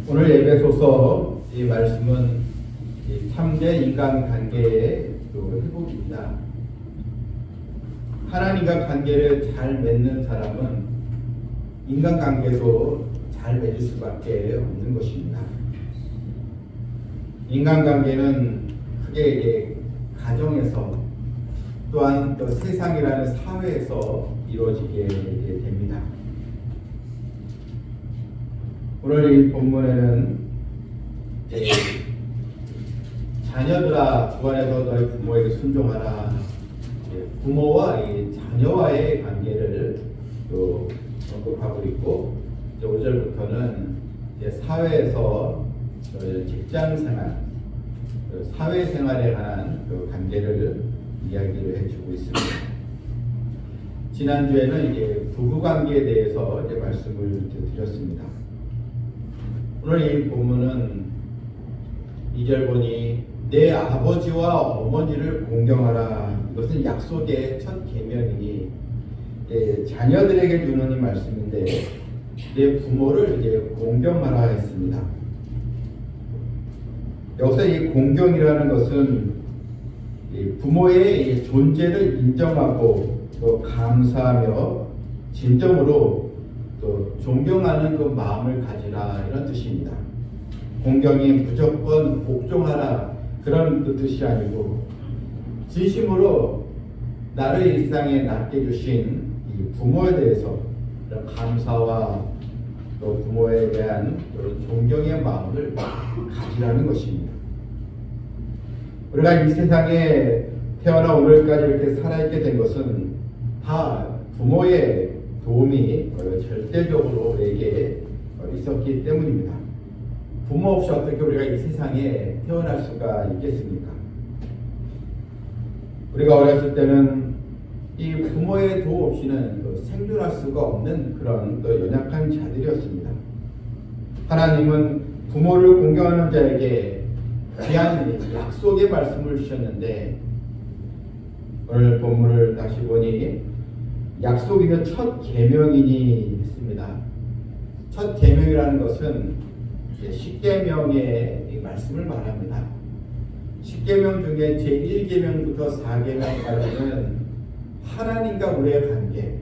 오늘 에베소서 이 말씀은 이 참된 인간관계의 회복입니다. 하나님과 관계를 잘 맺는 사람은 인간관계도 잘 맺을 수밖에 없는 것입니다. 인간관계는 크게 이제 가정에서 또한 또 세상이라는 사회에서 이루어지게 됩니다. 오늘 이 본문에는 자녀들아 주 안에서 너희 부모에게 순종하라. 부모와 이 자녀와의 관계를 또 언급하고 있고 5절부터는 사회에서 직장생활, 사회생활에 관한 그 관계를 이야기를 해주고 있습니다. 지난주에는 이제 부부관계에 대해서 이제 말씀을 드렸습니다. 오늘 이 본문은 2절 보니 내 아버지와 어머니를 공경하라. 이것은 약속의 첫 계명이니 자녀들에게 주는 이 말씀인데 내 부모를 이제 공경하라 했습니다. 여기서 이 공경이라는 것은 부모의 존재를 인정하고 또 감사하며 진정으로 또 존경하는 그 마음을 가지라, 이런 뜻입니다. 공경이 무조건 복종하라 그런 뜻이 아니고 진심으로 나를 일상에 낳게 주신 이 부모에 대해서 감사와 또 부모에 대한 존경의 마음을 가지라는 것입니다. 우리가 이 세상에 태어나 오늘까지 이렇게 살아있게 된 것은 다 부모의 도움이 절대적으로 우리에게 있었기 때문입니다. 부모 없이 어떻게 우리가 이 세상에 태어날 수가 있겠습니까? 우리가 어렸을 때는 이 부모의 도움 없이는 생존할 수가 없는 그런 연약한 자들이었습니다. 하나님은 부모를 공경하는 자에게 귀한 약속의 말씀을 주셨는데 오늘 본문을 다시 보니 약속이며 첫 계명이니 했습니다. 첫 계명이라는 것은 십계명의 말씀을 말합니다. 십계명 중에 제1계명부터 4계명까지는 하나님과 우리의 관계,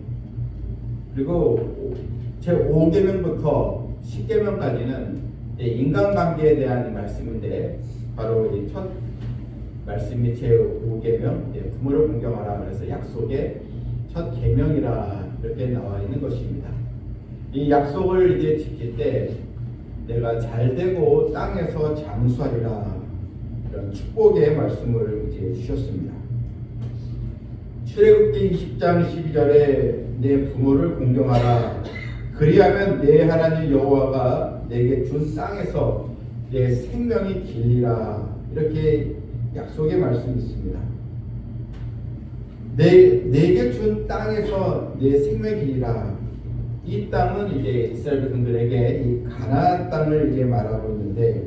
그리고 제5계명부터 10계명까지는 인간관계에 대한 말씀인데 바로 이 첫 말씀이 제5계명 부모를 공경하라 그래서 약속의 첫 계명이라 이렇게 나와 있는 것입니다. 이 약속을 이제 지킬 때 내가 잘되고 땅에서 장수하리라, 이런 축복의 말씀을 이제 주셨습니다. 출애굽기 20장 12절에 내 부모를 공경하라. 그리하면 내 하나님 여호와가 내게 준 땅에서 내 생명이 길리라. 이렇게 약속의 말씀이 있습니다. 내게 준 땅에서 내 생명이 길리라. 이 땅은 이제 이스라엘 백성들에게 이 가나안 땅을 이제 말하고 있는데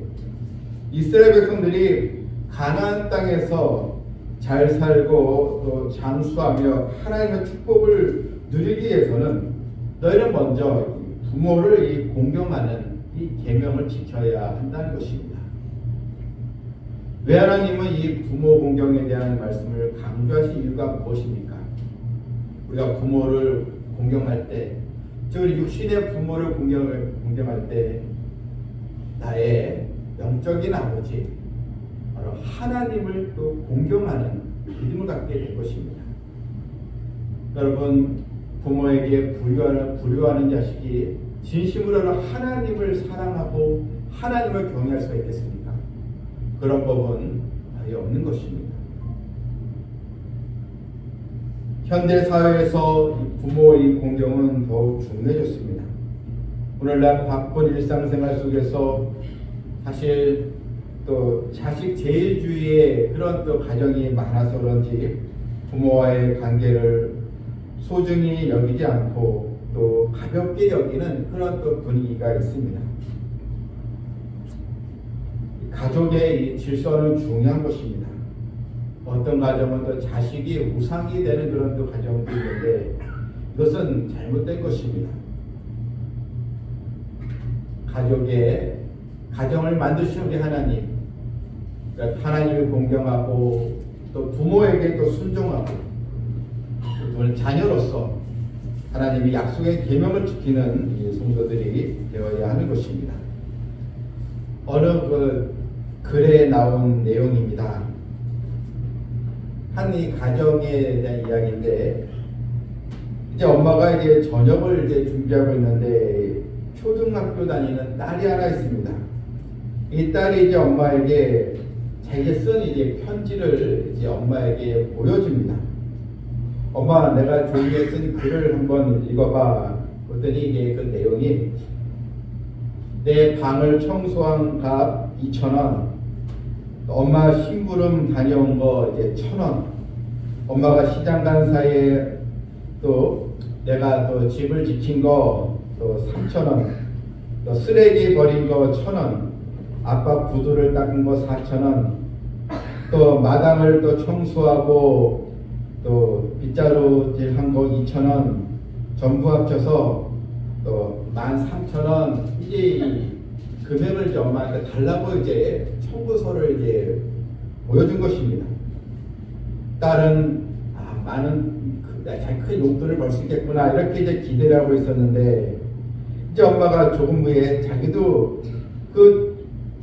이스라엘 백성들이 가나안 땅에서 잘 살고 또 장수하며 하나님의 축복을 누리기 위해서는 너희는 먼저 부모를 이 공경하는 이 계명을 지켜야 한다는 것입니다. 왜 하나님은 이 부모 공경에 대한 말씀을 강조하신 이유가 무엇입니까? 우리가 부모를 공경할 때, 즉 육신의 부모를 공경할 때 나의 영적인 아버지 바로 하나님을 또 공경하는 믿음을 갖게 될 것입니다. 여러분, 부모에게 불효하는 자식이 진심으로 하나님을 사랑하고 하나님을 경외할 수가 있겠습니까? 그런 법은 아예 없는 것입니다. 현대 사회에서 부모의 공경은 더욱 중요해졌습니다. 오늘날 바쁜 일상생활 속에서 사실 또 자식 제일주의의 그런 또 가정이 많아서 그런지 부모와의 관계를 소중히 여기지 않고 또 가볍게 여기는 그런 또 분위기가 있습니다. 가족의 질서는 중요한 것입니다. 어떤 가정은 또 자식이 우상이 되는 그런 또 가정도 있는데 이것은 잘못된 것입니다. 가족의 가정을 만드신 우리 하나님, 그러니까 하나님을 공경하고 또 부모에게 또 순종하고 또 자녀로서 하나님이 약속의 계명을 지키는 이 성도들이 되어야 하는 것입니다. 어느 글에 나온 내용입니다. 한 이 가정에 대한 이야기인데, 이제 엄마가 이제 저녁을 이제 준비하고 있는데 초등학교 다니는 딸이 하나 있습니다. 이 딸이 이제 엄마에게 자기가 쓴 이제 편지를 이제 엄마에게 보여줍니다. 엄마, 내가 종이에 쓴 글을 한번 읽어봐. 그랬더니 이게 그 내용이, 내 방을 청소한 값 2,000원, 엄마 심부름 다녀온 거 이제 1,000원, 엄마가 시장 간 사이에 또 내가 또 집을 지킨 거 또 3,000원, 또 쓰레기 버린 거 1,000원, 아빠 구두를 닦은 거 4,000원, 또 마당을 또 청소하고 또 빗자루질 한 거 2,000원, 전부 합쳐서 또 13,000원. 이제 이 금액을 이제 엄마한테 달라고 이제 청구서를 이제 보여준 것입니다. 딸은 많은 잘 큰 용돈을 벌 수 있겠구나 이렇게 이제 기대를 하고 있었는데, 이제 엄마가 조금 후에 자기도 그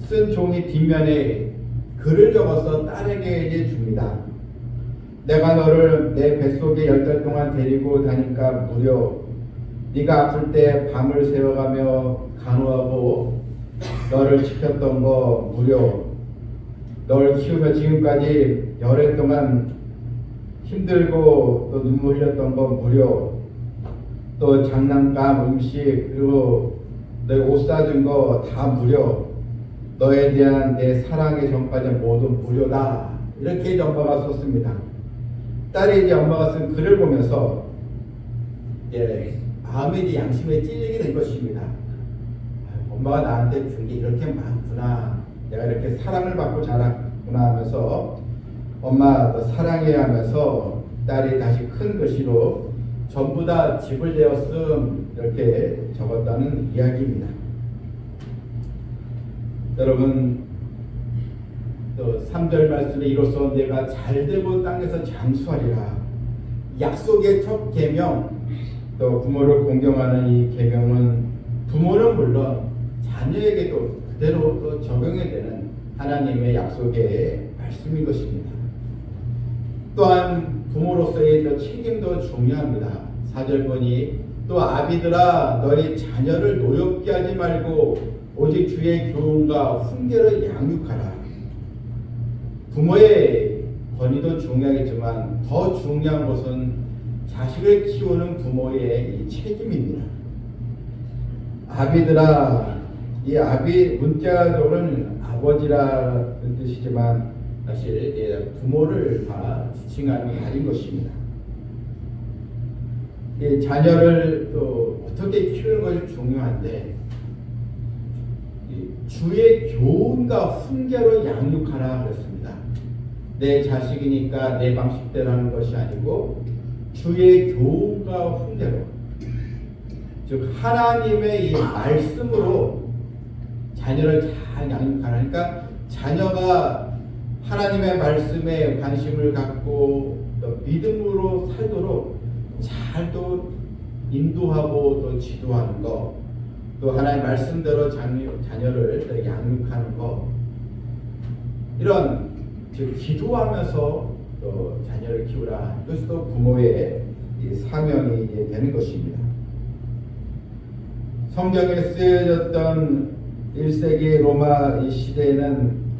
쓴 종이 뒷면에 글을 적어서 딸에게 이제 줍니다. 내가 너를 내 뱃속에 10달 동안 데리고 다니까 무려 네가 아플 때 밤을 새워가며 간호하고 너를 지켰던 거 무려 너를 키우며 지금까지 열흘 동안 힘들고 또 눈물 흘렸던 거 무려 또 장난감 음식 그리고 내 옷 사준 거 다 무려 너에 대한 내 사랑의 전까지 모두 무료다. 이렇게 이제 엄마가 썼습니다. 딸이 이제 엄마가 쓴 글을 보면서 마음에 이제 양심에 찔리게 된 것입니다. 엄마가 나한테 준 게 이렇게 많구나, 내가 이렇게 사랑을 받고 자랐구나 하면서 엄마 너 사랑해 하면서 딸이 다시 큰 글씨로 전부 다 집을 되었음 이렇게 적었다는 이야기입니다. 여러분, 또 3절 말씀에 이로써 내가 잘되고 땅에서 장수하리라. 약속의 첫 계명, 또 부모를 공경하는 이 계명은 부모는 물론 자녀에게도 그대로 또 적용이 되는 하나님의 약속의 말씀인 것입니다. 또한 부모로서의 또 책임도 중요합니다. 4절 보니 또 아비들아 너희 자녀를 노엽게 하지 말고 오직 주의 교훈과 훈계를 양육하라. 부모의 권위도 중요하겠지만 더 중요한 것은 자식을 키우는 부모의 이 책임입니다. 아비들아, 이 아비 문자적으로는 아버지라는 뜻이지만 사실 부모를 다 지칭하는 말인 것입니다. 이 자녀를 또 어떻게 키우는 것이 중요한데, 주의 교훈과 훈계로 양육하라 그랬습니다. 내 자식이니까 내 방식대로 하는 것이 아니고 주의 교훈과 훈계로, 즉 하나님의 이 말씀으로 자녀를 잘 양육하라. 그러니까 자녀가 하나님의 말씀에 관심을 갖고 또 믿음으로 살도록 잘 또 인도하고 또 지도하는 것, 또 하나님의 말씀대로 자녀를 양육하는 것, 이런 즉 기도하면서 또 자녀를 키우라. 이것이 또 부모의 사명이 되는 것입니다. 성경에 쓰여졌던 1세기 로마 이 시대에는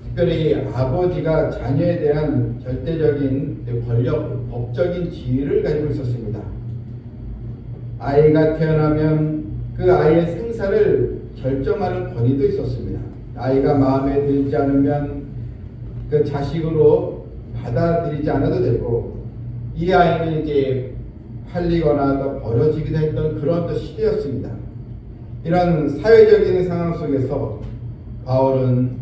특별히 아버지가 자녀에 대한 절대적인 권력, 법적인 지위를 가지고 있었습니다. 아이가 태어나면 그 아이의 생사를 결정하는 권위도 있었습니다. 아이가 마음에 들지 않으면 그 자식으로 받아들이지 않아도 되고, 이 아이는 이제 팔리거나 또 버려지기도 했던 그런 또 시대였습니다. 이런 사회적인 상황 속에서 바울은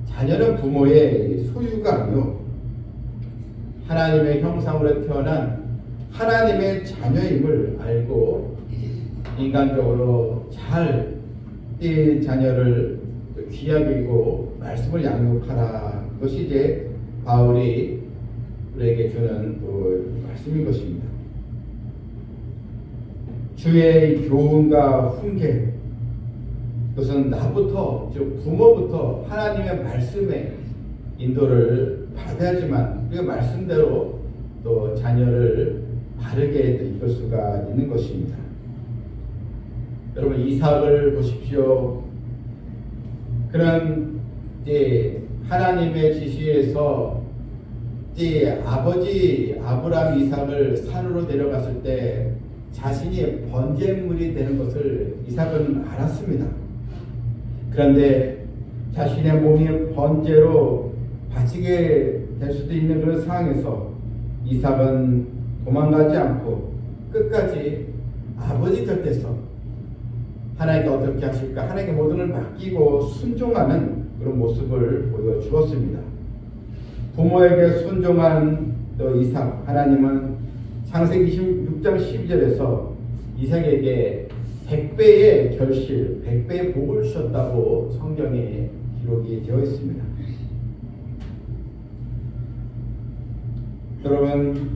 자녀는 부모의 소유가 아니요 하나님의 형상으로 태어난 하나님의 자녀임을 알고 인간적으로 잘 이 자녀를 귀하게 여기고 말씀을 양육하라. 그것이 이제 바울이 우리에게 주는 말씀인 것입니다. 주의 교훈과 훈계, 그것은 나부터, 즉 부모부터 하나님의 말씀에 인도를 받아야지만 그 말씀대로 또 자녀를 바르게 이끌 수가 있는 것입니다. 여러분, 이삭을 보십시오. 그는 이제 하나님의 지시에서 이제 아버지 아브라함 이삭을 산으로 데려갔을 때 자신이 번제물이 되는 것을 이삭은 알았습니다. 그런데 자신의 몸이 번제로 바치게 될 수도 있는 그런 상황에서 이삭은 도망가지 않고 끝까지 아버지 곁에서 하나님께 어떻게 하실까, 하나님께 모든 걸 맡기고 순종하는 그런 모습을 보여주었습니다. 부모에게 순종한 이삭, 하나님은 창세기 26장 12절에서 이삭에게 100배의 결실, 100배의 복을 주셨다고 성경에 기록이 되어 있습니다. 여러분,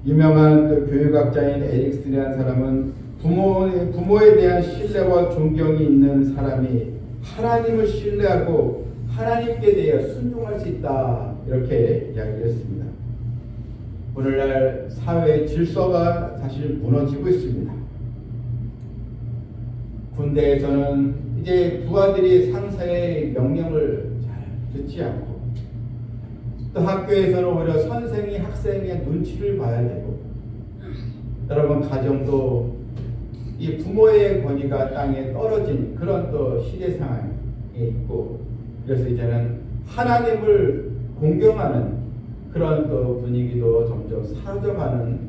유명한 교육학자인 에릭슨이라는 사람은 부모에 대한 신뢰와 존경이 있는 사람이 하나님을 신뢰하고 하나님께 대해 순종할 수 있다, 이렇게 이야기를 했습니다. 오늘날 사회의 질서가 사실 무너지고 있습니다. 군대에서는 이제 부하들이 상사의 명령을 잘 듣지 않고, 또 학교에서는 오히려 선생이 학생의 눈치를 봐야 되고, 여러분 가정도 이 부모의 권위가 땅에 떨어진 그런 또 시대 상황에 있고, 그래서 이제는 하나님을 공경하는 그런 또 분위기도 점점 사라져가는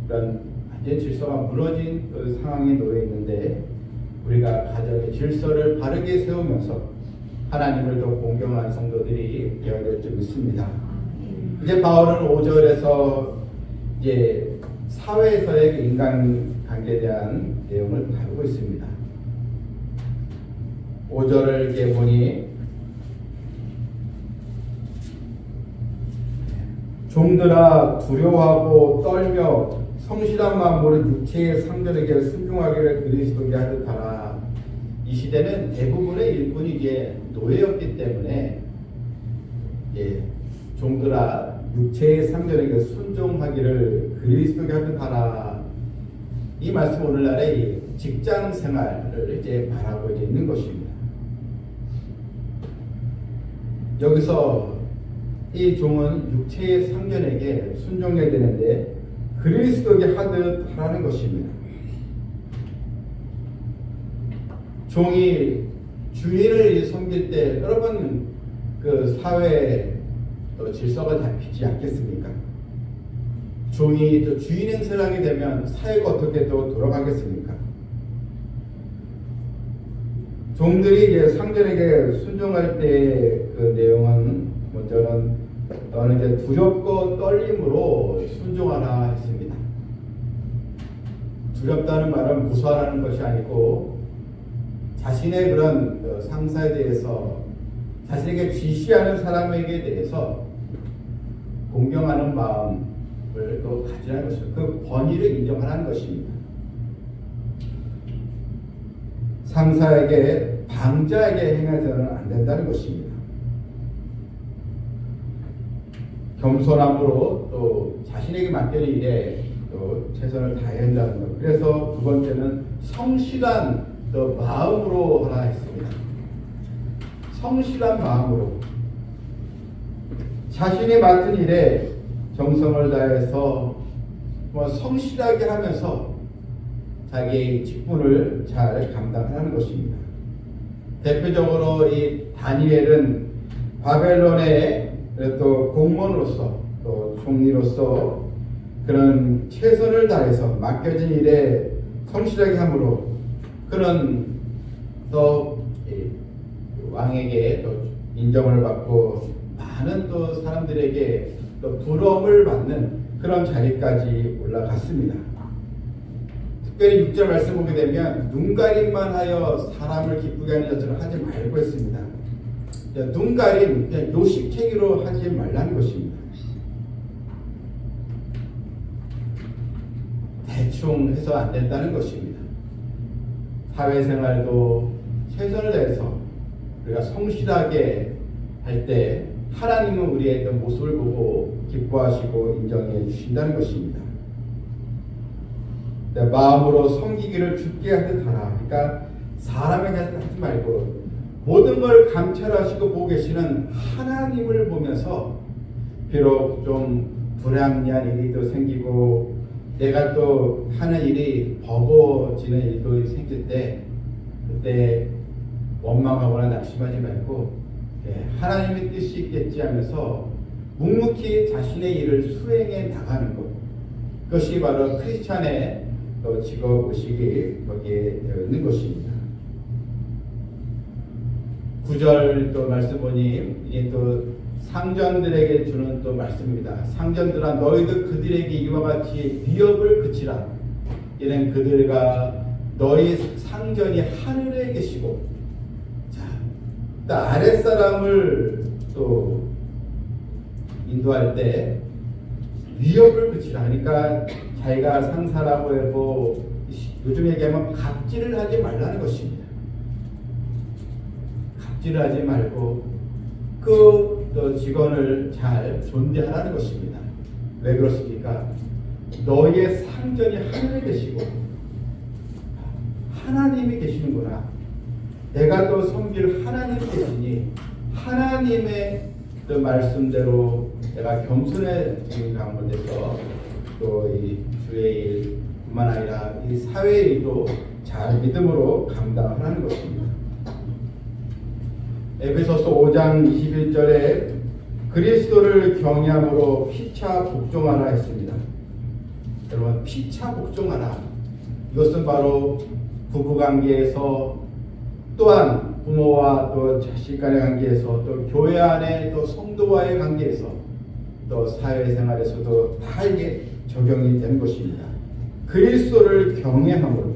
그런 완전 질서가 무너진 그 상황에 놓여 있는데, 우리가 가정의 질서를 바르게 세우면서 하나님을 더 공경하는 성도들이 되어야 될 줄 믿습니다. 이제 바울은 5절에서 이제 사회에서의 인간관계에 대한 내용을 다루고 있습니다. 5절을 이렇게 보니 종들아 두려워하고 떨며 성실한 마음으로 육체의 상전에게 순종하기를 그리스도께 하듯 하라. 이 시대는 대부분의 일꾼이 이제 노예였기 때문에 종들아 육체의 상전에게 순종하기를 그리스도께 하듯 하라. 이 말씀 오늘날의 직장 생활을 이제 말하고 있는 것입니다. 여기서 이 종은 육체의 상전에게 순종해야 되는데 그리스도에게 하듯 하라는 것입니다. 종이 주인을 섬길 때 여러분 그 사회에 또 질서가 잡히지 않겠습니까? 종이 또 주인 행세를 하게 되면 사회가 어떻게 또 돌아가겠습니까? 종들이 이제 상전에게 순종할 때 그 내용은 먼저는 너는 이제 두렵고 떨림으로 순종하라 했습니다. 두렵다는 말은 무서워하는 것이 아니고 자신의 그런 상사에 대해서 자신에게 지시하는 사람에게 대해서 공경하는 마음을 또 가지라는 것이죠. 그 권위를 인정하라는 것입니다. 상사에게 방자에게 행해서는 안 된다는 것입니다. 겸손함으로 또 자신에게 맡기는 일에 또 최선을 다해야 한다는 것. 그래서 두 번째는 성실한 또 마음으로 하라 했습니다. 성실한 마음으로 자신이 맡은 일에 정성을 다해서 성실하게 하면서 자기의 직분을 잘 감당하는 것입니다. 대표적으로 이 다니엘은 바벨론의 또 공무원으로서 또 총리로서 그런 최선을 다해서 맡겨진 일에 성실하게 함으로 그는 또 왕에게 또 인정을 받고 많은 또 사람들에게 또 부러움을 받는 그런 자리까지 올라갔습니다. 특별히 6절 말씀 보게 되면 눈가림만 하여 사람을 기쁘게 하는 자처럼 하지 말고 했습니다. 눈가림, 그냥 요식행위로 하지 말라는 것입니다. 대충 해서 안 된다는 것입니다. 사회생활도 최선을 다해서 우리가 성실하게 할 때 하나님은 우리의 어떤 모습을 보고 기뻐하시고 인정해 주신다는 것입니다. 마음으로 섬기기를 주께 하듯 하라. 그러니까 사람에게 하지 말고 모든 걸 감찰하시고 보고 계시는 하나님을 보면서 비록 좀 불합리한 일이 또 생기고 내가 또 하는 일이 버거워지는 일도 생길 때 그때 원망하거나 낙심하지 말고 하나님의 뜻이 있겠지 하면서 묵묵히 자신의 일을 수행해 나가는 것, 그것이 바로 크리스찬의 또 직업의식이 거기에 되어 있는 것입니다. 9절 또 말씀 보니 이게 또 상전들에게 주는 또 말씀입니다. 상전들아 너희도 그들에게 이와 같이 위협을 그치라. 이는 그들과 너희 상전이 하늘에 계시고, 자, 또 아랫사람을 또 인도할 때 위협을 그치라. 그러니까 자기가 상사라고 해도 요즘 얘기하면 갑질을 하지 말라는 것입니다. 갑질을 하지 말고 그 또 직원을 잘 존대하라는 것입니다. 왜 그렇습니까? 너희의 상전이 하늘에 계시고 하나님이 계시는구나. 내가 또 섬길 하나님이 계시니 하나님의 그 말씀대로 내가 겸손해진 가운데서 또 이 주의 일뿐만 아니라 이 사회의 일도 잘 믿음으로 감당하는 것입니다. 에베소서 5장 21절에 그리스도를 경외함으로 피차 복종하라 했습니다. 여러분, 피차 복종하라. 이것은 바로 부부관계에서 또한 부모와 또 자식 간의 관계에서 또 교회 안에 또 성도와의 관계에서 또 사회생활에서도 다 이게 적용이 되는 것입니다. 그리스도를 경외함으로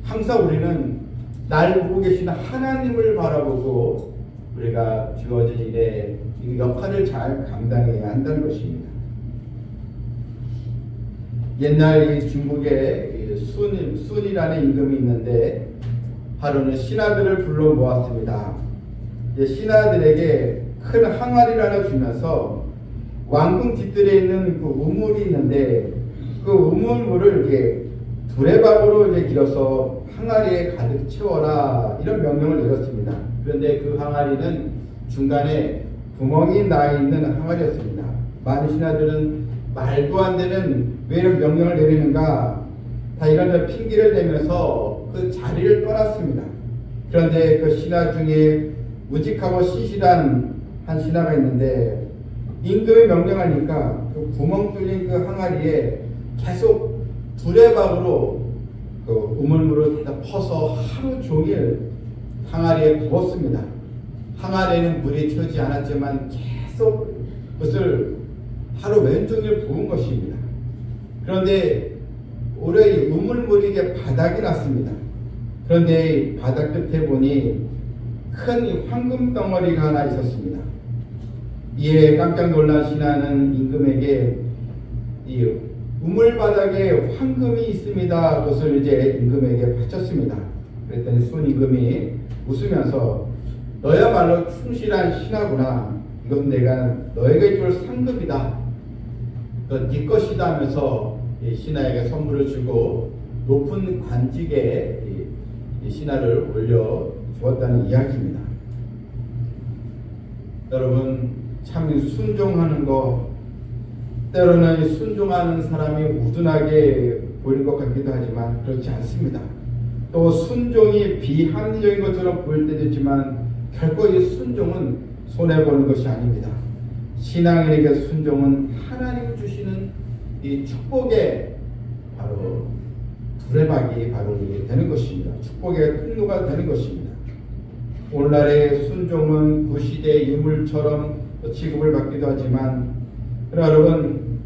항상 우리는 날 보고 계시는 하나님을 바라보고 우리가 주어진 일에 이 역할을 잘 감당해야 한다는 것입니다. 옛날 이 중국에 순이라는 임금이 있는데 하루는 신하들을 불러 모았습니다. 신하들에게 큰 항아리를 하나 주면서 왕궁 뒷뜰에 있는 그 우물이 있는데 그 우물물을 이렇게 두레박으로 이제 길어서 항아리에 가득 채워라 이런 명령을 내렸습니다. 그런데 그 항아리는 중간에 구멍이 나 있는 항아리였습니다. 많은 신하들은 말도 안 되는 왜 이런 명령을 내리는가 다 이런 핑계를 대면서 그 자리를 떠났습니다. 그런데 그 신하 중에 우직하고 신실한 한 신하가 있는데 임금이 명령하니까 그 구멍 뚫린 그 항아리에 계속 두레박으로 그 우물물을 다 퍼서 하루 종일 항아리에 부었습니다. 항아리에는 물이 튀지 않았지만 계속 그것을 하루 왼종일 부은 것입니다. 그런데 올해 이 우물물이 이제 바닥이 났습니다. 그런데 바닥 끝에 보니 큰 황금 덩어리가 하나 있었습니다. 이에 깜짝 놀란 신하는 임금에게 이 우물 바닥에 황금이 있습니다. 그것을 이제 임금에게 바쳤습니다. 그랬더니 순 임금이 웃으면서 너야말로 충실한 신하구나. 이건 내가 너에게 줄 상급이다. 네 것이다 하면서 이 신하에게 선물을 주고 높은 관직에 이 신하를 올려 주었다는 이야기입니다. 여러분, 참 순종하는 거 때로는 순종하는 사람이 우둔하게 보일 것 같기도 하지만 그렇지 않습니다. 또 순종이 비합리적인 것처럼 보일 때도 있지만 결코 이 순종은 손해보는 것이 아닙니다. 신앙인에게 순종은 하나님 주시는 이 축복의 바로 두레박이 바로 이게 되는 것입니다. 축복의 통로가 되는 것입니다. 오늘날의 순종은 구시대 유물처럼 취급을 받기도 하지만 여러분,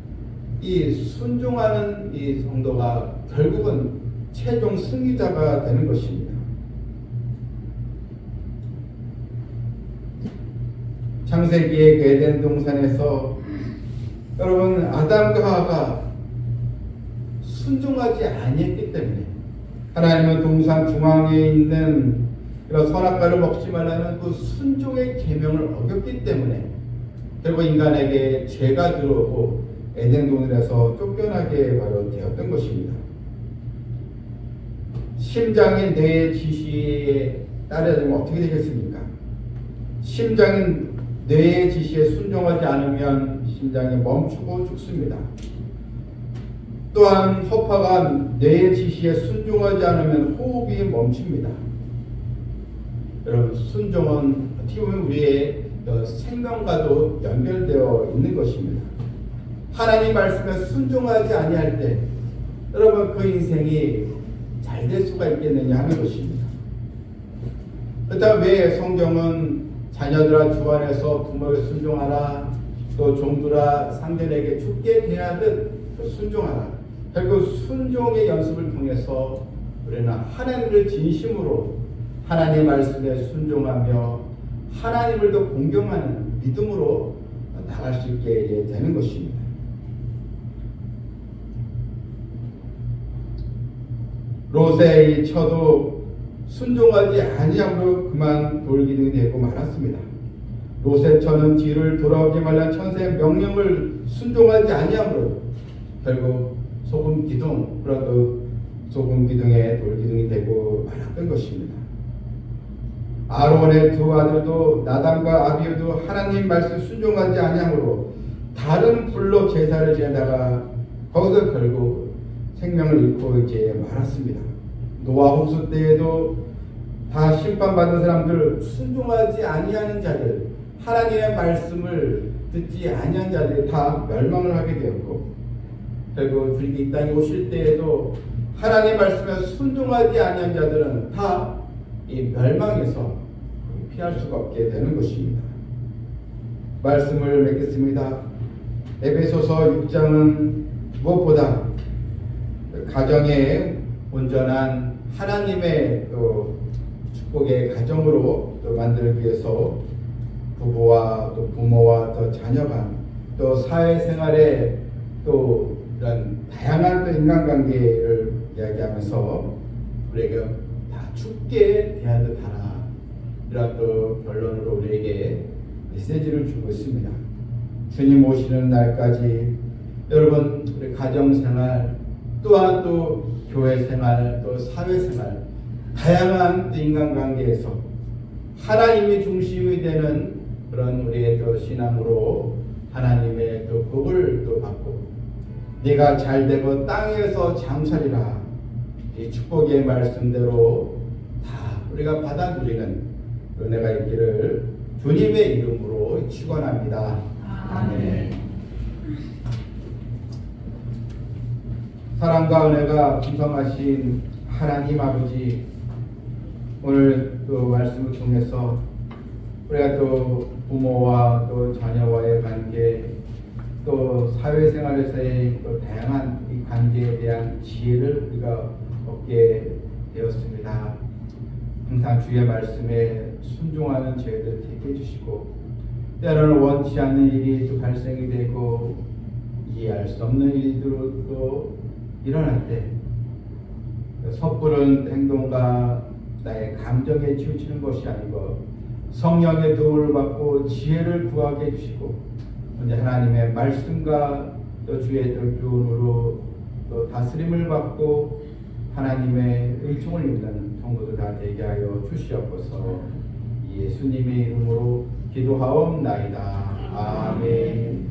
이 순종하는 이 성도가 결국은 최종 승리자가 되는 것입니다. 창세기의 그 에덴 동산에서 여러분 아담과 하와가 순종하지 아니했기 때문에 하나님은 동산 중앙에 있는 그런 선악과를 먹지 말라는 그 순종의 계명을 어겼기 때문에 결국 인간에게 죄가 들어오고 에덴 동산에서 쫓겨나게 바로 되었던 것입니다. 심장이 뇌의 지시에 따르면 어떻게 되겠습니까? 심장이 뇌의 지시에 순종하지 않으면 심장이 멈추고 죽습니다. 또한 허파가 뇌의 지시에 순종하지 않으면 호흡이 멈춥니다. 여러분 순종은 어떻게 보면 우리의 생명과도 연결되어 있는 것입니다. 하나님 말씀에 순종하지 아니할 때 여러분 그 인생이 잘 될 수가 있겠느냐 하는 것입니다. 그렇다면 왜 성경은 자녀들아 주 안에서 부모에 순종하라, 또 종들아 상대에게 죽게 대하듯 순종하라. 결국 순종의 연습을 통해서 우리는 하나님을 진심으로 하나님의 말씀에 순종하며 하나님을 더 공경하는 믿음으로 나갈 수 있게 되는 것입니다. 롯의 처도 순종하지 아니함으로 그만 돌기둥이 되고 말았습니다. 롯의 처는 뒤를 돌아오지 말라 천사의 명령을 순종하지 아니함으로 결국 소금 기둥, 그래도 소금 기둥에 돌기둥이 되고 말았던 것입니다. 아론의 두 아들도 나담과 아비후도 하나님 말씀 순종하지 아니함으로 다른 불로 제사를 지내다가 거기서 결국 생명을 잃고 이제 말았습니다. 노아 홍수 때에도 다 심판받은 사람들, 순종하지 아니하는 자들, 하나님의 말씀을 듣지 아니한 자들이 다 멸망을 하게 되었고, 결국 주님이 이 땅에 오실 때에도 하나님의 말씀에 순종하지 아니한 자들은 다 이 멸망에서 피할 수가 없게 되는 것입니다. 말씀을 맺겠습니다. 에베소서 6장은 무엇보다 가정의 온전한 하나님의 또 축복의 가정으로 또 만들기 위해서 부부와 또 부모와 또 자녀가 또 사회생활에 또 이런 다양한 또 인간관계를 이야기하면서 우리에게 다 죽게 대하듯 하라, 이런 또 결론으로 우리에게 메시지를 주고 있습니다. 주님 오시는 날까지 여러분 우리 가정생활 또한 또 교회생활 또 사회생활 다양한 인간관계에서 하나님이 중심이 되는 그런 우리의 또 신앙으로 하나님의 또 복을 또 받고 네가 잘되고 땅에서 장살이라, 이 축복의 말씀대로 다 우리가 받아 누리는 은혜가 있기를 주님의 이름으로 축원합니다. 아멘. 사랑과 은혜가 풍성하신 하나님 아버지, 오늘 또 말씀을 통해서 우리가 또 부모와 또 자녀와의 관계, 또 사회생활에서의 또 다양한 이 관계에 대한 지혜를 우리가 얻게 되었습니다. 항상 주의 말씀에 순종하는 저희들 되게 해주시고, 때로는 원치 않는 일이 또 발생이 되고 이해할 수 없는 일들도 일어날 때 섣부른 행동과 나의 감정에 치우치는 것이 아니고 성령의 도움을 받고 지혜를 구하게 해주시고, 이제 하나님의 말씀과 또 주의 교훈으로 또 다스림을 받고 하나님의 은총을 입는 성도들 다 되게 하여 주시옵소서. 예수님의 이름으로 기도하옵나이다. 아멘.